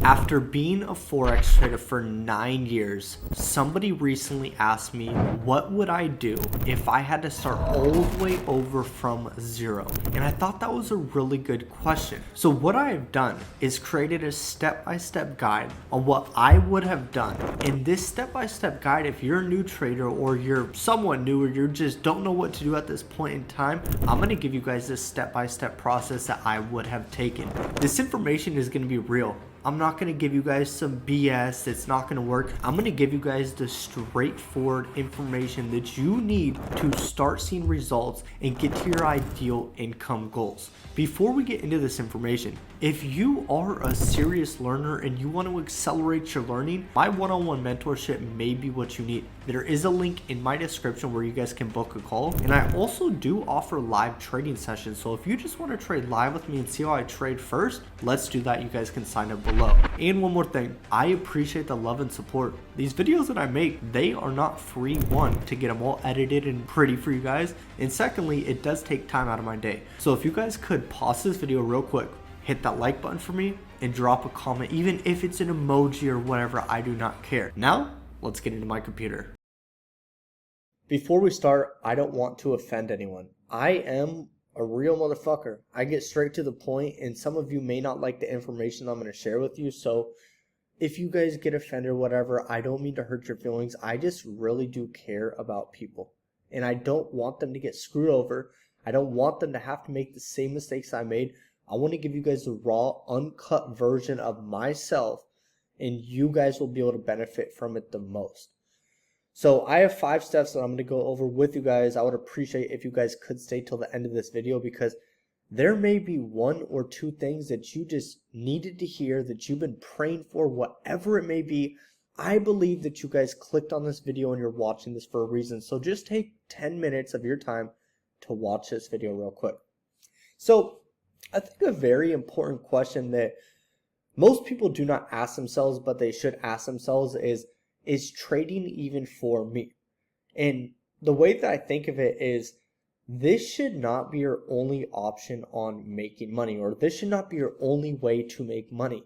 After being a Forex trader for 9 years, somebody recently asked me what would I do if I had to start all the way over from zero. And I thought that was a really good question. So what I have done is created a step-by-step guide on what I would have done. In this step-by-step guide, if you're a new trader or you're someone new or you just don't know what to do at this point in time, I'm going to give you guys this step-by-step process that I would have taken. This information is going to be real. I'm not going to give you guys some BS that's not going to work. I'm going to give you guys the straightforward information that you need to start seeing results and get to your ideal income goals. Before we get into this information, if you are a serious learner and you want to accelerate your learning, my one-on-one mentorship may be what you need. There is a link in my description where you guys can book a call. And I also do offer live trading sessions. So if you just want to trade live with me and see how I trade first, let's do that. You guys can sign up below. And one more thing, I appreciate the love and support. These videos that I make, they are not free. One, to get them all edited and pretty for you guys. And secondly, it does take time out of my day. So if you guys could pause this video real quick, hit that like button for me and drop a comment, even if it's an emoji or whatever, I do not care. Now, let's get into my computer. Before we start, I don't want to offend anyone. I am a real motherfucker. I get straight to the point, and some of you may not like the information I'm going to share with you. So if you guys get offended or whatever, I don't mean to hurt your feelings. I just really do care about people, and I don't want them to get screwed over. I don't want them to have to make the same mistakes I made. I want to give you guys the raw, uncut version of myself, and you guys will be able to benefit from it the most. So I have 5 steps that I'm going to go over with you guys. I would appreciate if you guys could stay till the end of this video, because there may be 1 or 2 things that you just needed to hear, that you've been praying for, whatever it may be. I believe that you guys clicked on this video and you're watching this for a reason. So just take 10 minutes of your time to watch this video real quick. So I think a very important question that most people do not ask themselves, but they should ask themselves is trading even for me? And the way that I think of it is, this should not be your only option on making money, or this should not be your only way to make money.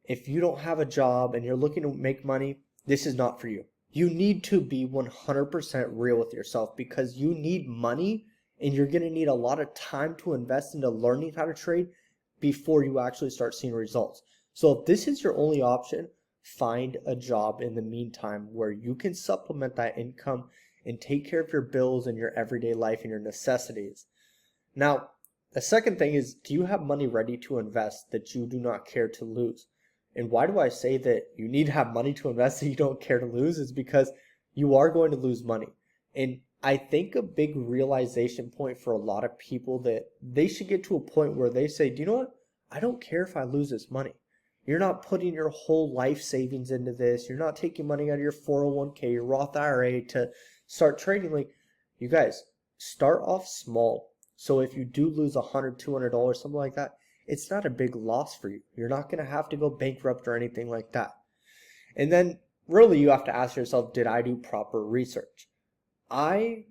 If you don't have a job and you're looking to make money, this is not for you. You need to be 100% real with yourself, because you need money and you're going to need a lot of time to invest into learning how to trade before you actually start seeing results. So if this is your only option, find a job in the meantime where you can supplement that income and take care of your bills and your everyday life and your necessities. Now, the second thing is, do you have money ready to invest that you do not care to lose? And why do I say that you need to have money to invest that you don't care to lose? Is because you are going to lose money. And I think a big realization point for a lot of people, that they should get to a point where they say, do you know what? I don't care if I lose this money. You're not putting your whole life savings into this. You're not taking money out of your 401k, your Roth IRA to start trading. Like, you guys, start off small. So if you do lose $100, $200, something like that, it's not a big loss for you. You're not going to have to go bankrupt or anything like that. And then really you have to ask yourself, did I do proper research?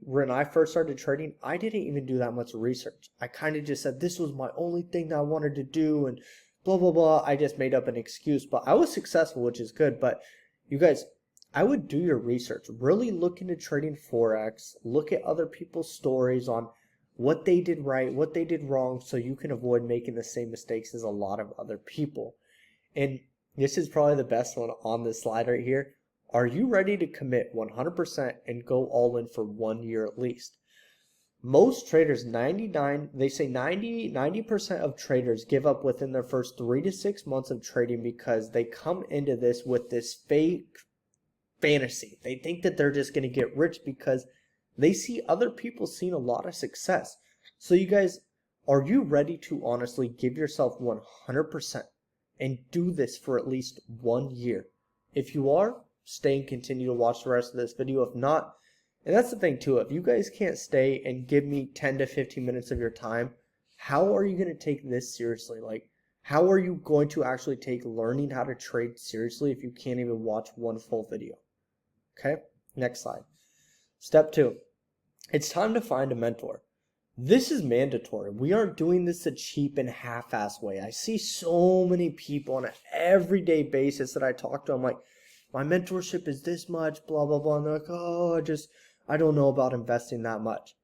When I first started trading, I didn't even do that much research. I kind of just said this was my only thing that I wanted to do, and blah, blah, blah. I just made up an excuse, but I was successful, which is good. But you guys, I would do your research. Really look into trading Forex. Look at other people's stories on what they did right, what they did wrong, so you can avoid making the same mistakes as a lot of other people. And this is probably the best one on this slide right here. Are you ready to commit 100% and go all in for 1 year at least? Most traders, 90% of traders give up within their first 3 to 6 months of trading, because they come into this with this fake fantasy. They think that they're just going to get rich because they see other people seeing a lot of success. So you guys, are you ready to honestly give yourself 100% and do this for at least 1 year? If you are, stay and continue to watch the rest of this video. If not, and that's the thing too, if you guys can't stay and give me 10 to 15 minutes of your time, how are you going to take this seriously? Like, how are you going to actually take learning how to trade seriously if you can't even watch one full video? Okay, next slide. Step 2, it's time to find a mentor. This is mandatory. We aren't doing this a cheap and half-ass way. I see so many people on an everyday basis that I talk to. I'm like, my mentorship is this much, blah, blah, blah. And they're like, oh, I don't know about investing that much.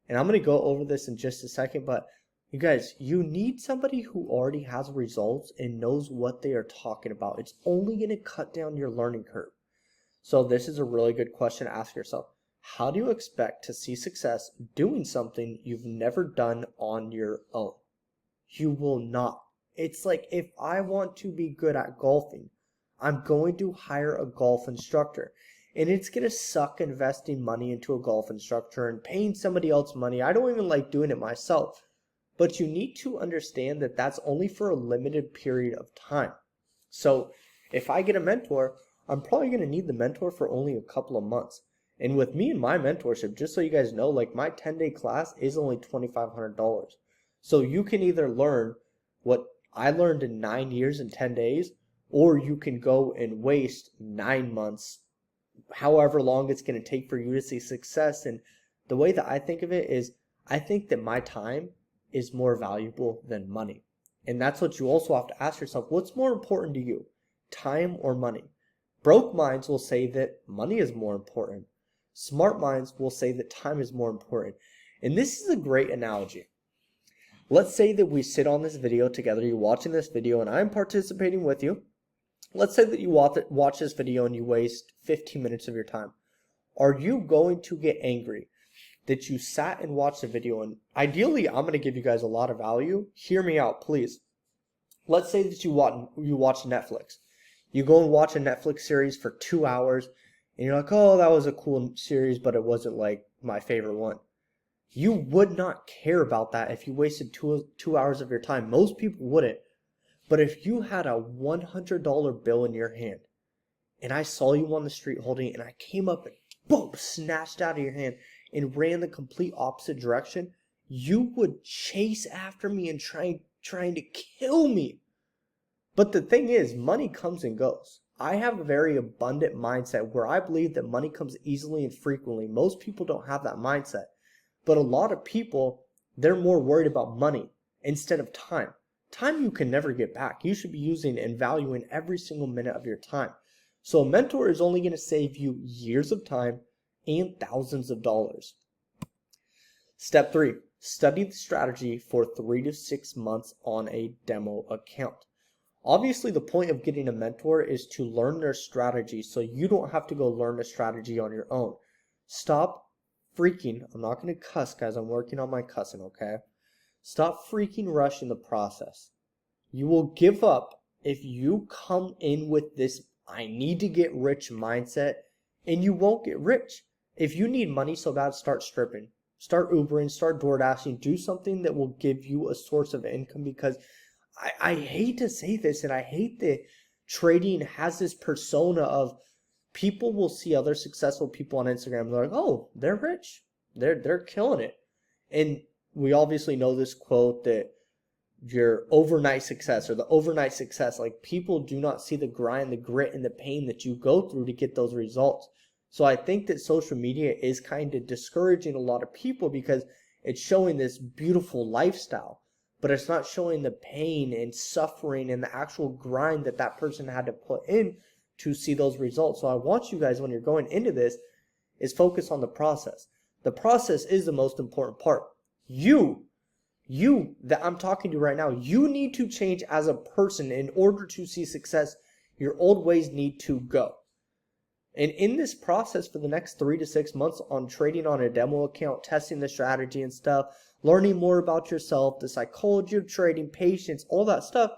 And I'm going to go over this in just a second, but you guys, you need somebody who already has results and knows what they are talking about. It's only going to cut down your learning curve. So this is a really good question to ask yourself. How do you expect to see success doing something you've never done on your own? You will not. It's like if I want to be good at golfing, I'm going to hire a golf instructor. And it's going to suck investing money into a golf instructor and paying somebody else money. I don't even like doing it myself. But you need to understand that that's only for a limited period of time. So if I get a mentor, I'm probably going to need the mentor for only a couple of months. And with me and my mentorship, just so you guys know, like my 10-day class is only $2,500. So you can either learn what I learned in 9 years and 10 days, or you can go and waste 9 months, however long it's going to take for you to see success. And the way that I think of it is, I think that my time is more valuable than money. And that's what you also have to ask yourself. What's more important to you, time or money? Broke minds will say that money is more important. Smart minds will say that time is more important. And this is a great analogy. Let's say that we sit on this video together, you're watching this video and I'm participating with you. Let's say that you watch this video and you waste 15 minutes of your time. Are you going to get angry that you sat and watched the video? And ideally, I'm going to give you guys a lot of value. Hear me out, please. Let's say that you watch Netflix. You go and watch a Netflix series for 2 hours. And you're like, oh, that was a cool series, but it wasn't like my favorite one. You would not care about that if you wasted two hours of your time. Most people wouldn't. But if you had a $100 bill in your hand and I saw you on the street holding it and I came up and boom, snatched out of your hand and ran the complete opposite direction, you would chase after me and trying to kill me. But the thing is, money comes and goes. I have a very abundant mindset where I believe that money comes easily and frequently. Most people don't have that mindset. But a lot of people, they're more worried about money instead of time. Time you can never get back. You should be using and valuing every single minute of your time. So a mentor is only going to save you years of time and thousands of dollars. Step 3, study the strategy for 3 to 6 months on a demo account. Obviously, the point of getting a mentor is to learn their strategy so you don't have to go learn the strategy on your own. Stop freaking, I'm not going to cuss, guys. I'm working on my cussing, okay? Stop freaking rushing the process. You will give up if you come in with this I need to get rich mindset, and you won't get rich. If you need money so bad, start stripping. Start Ubering, start DoorDashing. Do something that will give you a source of income, because I hate to say this, and I hate that trading has this persona of people will see other successful people on Instagram and they're like, oh, they're rich. They're killing it. And we obviously know this quote that your overnight success or the overnight success, like people do not see the grind, the grit, and the pain that you go through to get those results. So I think that social media is kind of discouraging a lot of people because it's showing this beautiful lifestyle, but it's not showing the pain and suffering and the actual grind that that person had to put in to see those results. So I want you guys, when you're going into this, is focus on the process. The process is the most important part. You that I'm talking to right now, you need to change as a person in order to see success. Your old ways need to go. And in this process for the next 3 to 6 months on trading on a demo account, testing the strategy and stuff, learning more about yourself, the psychology of trading, patience, all that stuff,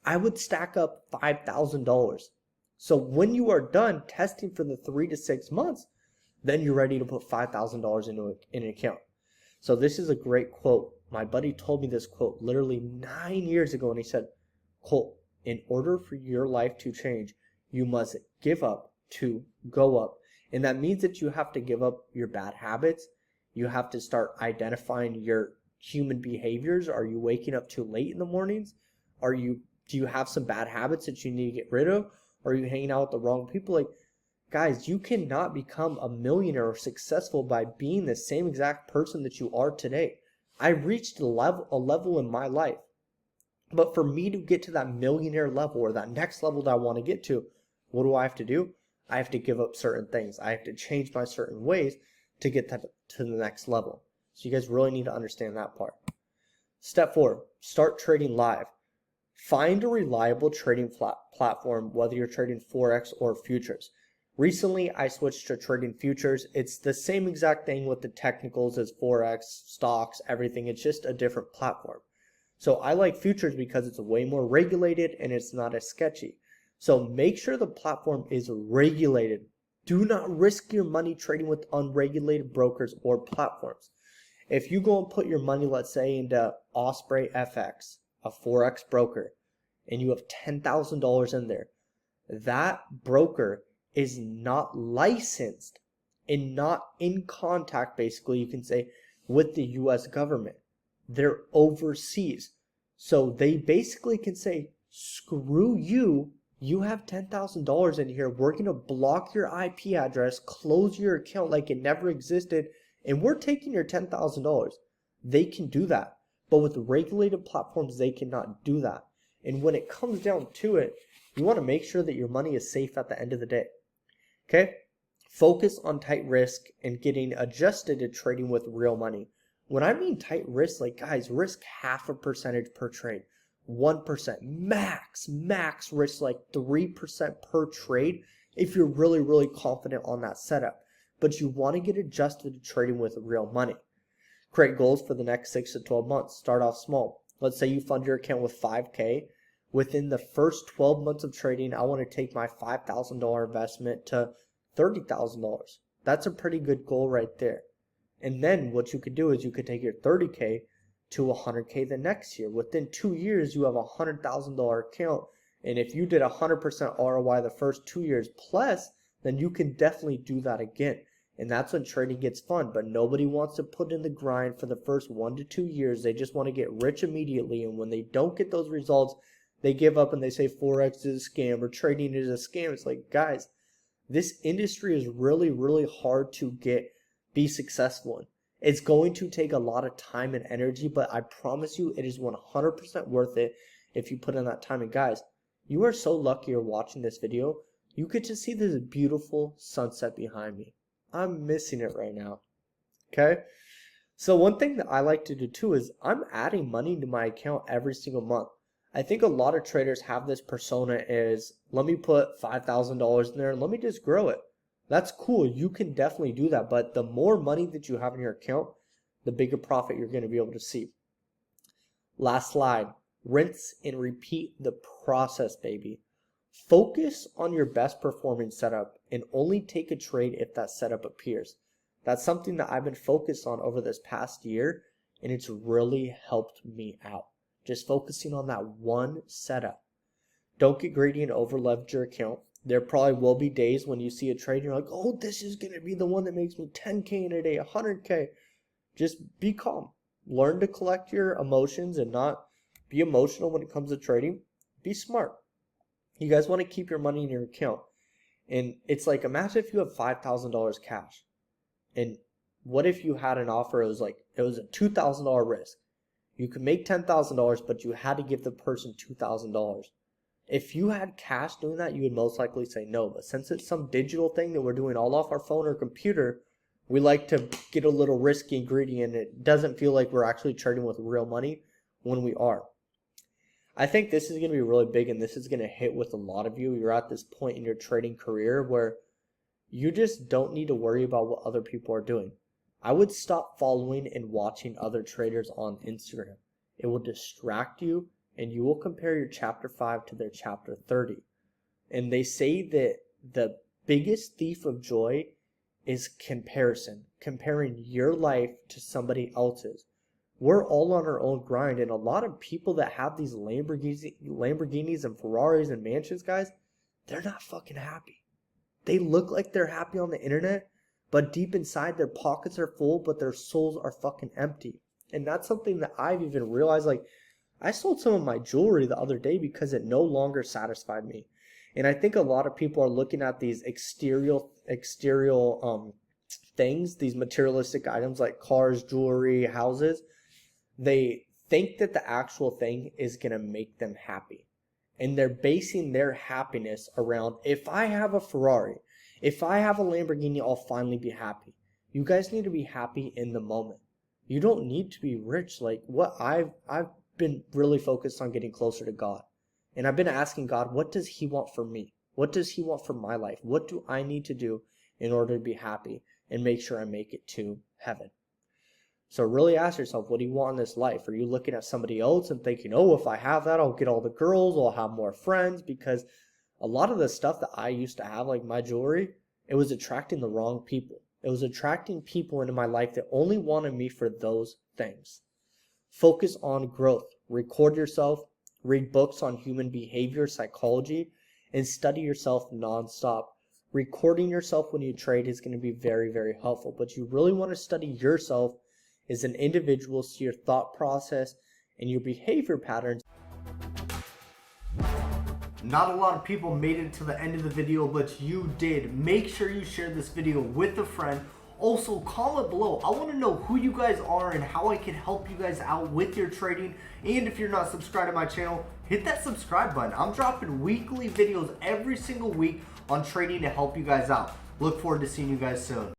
I would stack up $5,000. So when you are done testing for the 3 to 6 months, then you're ready to put $5,000 into an account. So this is a great quote. My buddy told me this quote literally 9 years ago, and he said, Colt, in order for your life to change, you must give up to go up. And that means that you have to give up your bad habits. You have to start identifying your human behaviors. Are you waking up too late in the mornings? Do you have some bad habits that you need to get rid of? Are you hanging out with the wrong people? Like, guys, you cannot become a millionaire or successful by being the same exact person that you are today. I reached a level in my life. But for me to get to that millionaire level or that next level that I want to get to, what do I have to do? I have to give up certain things. I have to change my certain ways to get that to the next level. So you guys really need to understand that part. Step 4, start trading live. Find a reliable trading platform, whether you're trading Forex or futures. Recently, I switched to trading futures. It's the same exact thing with the technicals as Forex, stocks, everything. It's just a different platform. So I like futures because it's way more regulated and it's not as sketchy. So make sure the platform is regulated. Do not risk your money trading with unregulated brokers or platforms. If you go and put your money, let's say, into Osprey FX, a Forex broker, and you have $10,000 in there, that broker is not licensed and not in contact, basically, you can say, with the US government. They're overseas. So they basically can say, screw you. You have $10,000 in here. We're going to block your IP address, close your account like it never existed, and we're taking your $10,000. They can do that. But with regulated platforms, they cannot do that. And when it comes down to it, you want to make sure that your money is safe at the end of the day. Okay? Focus on tight risk and getting adjusted to trading with real money. When I mean tight risk, like guys, risk 0.5% per trade, 1%, max risk like 3% per trade if you're really confident on that setup. But you want to get adjusted to trading with real money. Create goals for the next 6 to 12 months. Start off small. Let's say you fund your account with $5K. Within the first 12 months of trading, I want to take my $5,000 investment to $30,000. That's a pretty good goal right there. And then what you could do is you could take your 30K to 100K the next year. Within 2 years, you have a $100,000 account. And if you did 100% ROI the first 2 years plus, then you can definitely do that again. And that's when trading gets fun. But nobody wants to put in the grind for the first 1 to 2 years. They just want to get rich immediately. And when they don't get those results, they give up and they say Forex is a scam or trading is a scam. It's like, guys, this industry is really hard to be successful in. It's going to take a lot of time and energy, but I promise you it is 100% worth it if you put in that time. And guys, you are so lucky you're watching this video. You get to see this beautiful sunset behind me. I'm missing it right now. Okay? So one thing that I like to do too is I'm adding money to my account every single month. I think a lot of traders have this persona is, let me put $5,000 in there and let me just grow it. That's cool. You can definitely do that. But the more money that you have in your account, the bigger profit you're going to be able to see. Last slide. Rinse and repeat the process, baby. Focus on your best performing setup and only take a trade if that setup appears. That's something that I've been focused on over this past year, and it's really helped me out. Just focusing on that one setup. Don't get greedy and over leverage your account. There probably will be days when you see a trade and you're like, oh, this is going to be the one that makes me 10K in a day, 100K. Just be calm. Learn to collect your emotions and not be emotional when it comes to trading. Be smart. You guys want to keep your money in your account. And it's like, imagine if you have $5,000 cash. And what if you had an offer, it was a $2,000 risk. You could make $10,000, but you had to give the person $2,000. If you had cash doing that, you would most likely say no. But since it's some digital thing that we're doing all off our phone or computer, we like to get a little risky and greedy, and it doesn't feel like we're actually trading with real money when we are. I think this is going to be really big, and this is going to hit with a lot of you. You're at this point in your trading career where you just don't need to worry about what other people are doing. I would stop following and watching other traders on Instagram. It will distract you, and you will compare your chapter 5 to their chapter 30. And they say that the biggest thief of joy is comparison, comparing your life to somebody else's. We're all on our own grind, and a lot of people that have these Lamborghinis and Ferraris and mansions, guys, they're not fucking happy. They look like they're happy on the internet, but deep inside their pockets are full, but their souls are fucking empty. And that's something that I've even realized. Like, I sold some of my jewelry the other day because it no longer satisfied me. And I think a lot of people are looking at these exterior things, these materialistic items like cars, jewelry, houses. They think that the actual thing is going to make them happy. And they're basing their happiness around, if I have a Ferrari, if I have a Lamborghini, I'll finally be happy. You guys need to be happy in the moment. You don't need to be rich. Like what I've been really focused on getting closer to God. And I've been asking God, what does he want for me? What does he want for my life? What do I need to do in order to be happy and make sure I make it to heaven? So really ask yourself, what do you want in this life? Are you looking at somebody else and thinking, oh, if I have that, I'll get all the girls, I'll have more friends? Because a lot of the stuff that I used to have, like my jewelry, it was attracting the wrong people. It was attracting people into my life that only wanted me for those things. Focus on growth. Record yourself, read books on human behavior, psychology, and study yourself nonstop. Recording yourself when you trade is going to be very, very helpful, but you really want to study yourself as an individual, so your thought process and your behavior patterns. Not a lot of people made it to the end of the video, but you did. Make sure you share this video with a friend. Also, comment below. I want to know who you guys are and how I can help you guys out with your trading. And if you're not subscribed to my channel, hit that subscribe button. I'm dropping weekly videos every single week on trading to help you guys out. Look forward to seeing you guys soon.